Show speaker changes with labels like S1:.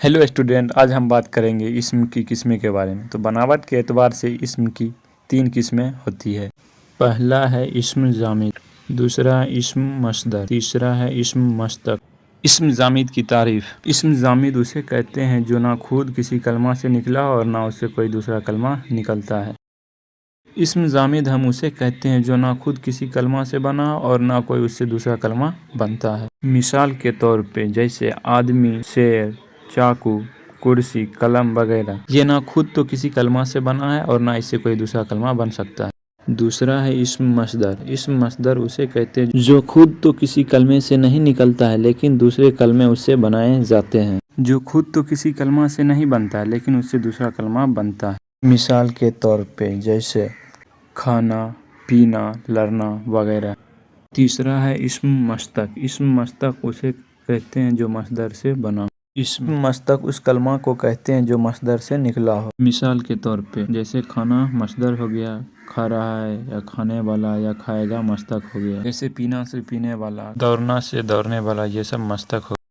S1: Hello student, आज हम बात करेंगे इसम की किस्में के बारे में। तो बनावट के एतबार से इसम की 3 किस्में होती है। पहला है इसम जामिद, दूसरा है इसम मस्दर, तीसरा है इसम मश्तक। इसम जामिद की तारीफ। इसम जामिद उसे कहते हैं जो ना खुद किसी कलमा से निकला और ना उससे कोई दूसरा कलमा निकलता है। इसम जामिद हम उसे कहते हैं जो ना खुद किसी कलमा से बना और ना कोई उससे दूसरा कलमा बनता है। मिसाल के तौर पे जैसे आदमी, शेर, चाकू, कुर्सी, कलम वगैरह। ये ना खुद तो किसी कलमा से बना है और ना इससे कोई दूसरा कलमा बन सकता है। दूसरा है इसम मस्दर। इसम मस्दर उसे कहते हैं जो खुद तो किसी कलमे से नहीं निकलता है लेकिन दूसरे कलमे उससे बनाए जाते हैं। जो खुद तो किसी कलमा से नहीं बनता है लेकिन उससे दूसरा कलमा बनता है। मिसाल के तौर पे जैसे खाना, पीना, लड़ना वगैरह। तीसरा है इसम मश्तक। इसम मश्तक उसे कहते हैं जो मस्दर से बना। इसम मश्तक उस कलमा को कहते हैं जो मस्दर से निकला हो। मिसाल के तौर पे जैसे खाना मस्दर हो गया, खा रहा है या खाने वाला या खाएगा मश्तक हो गया। जैसे पीना से पीने वाला, दौड़ना से दौड़ने वाला, ये सब मश्तक हो।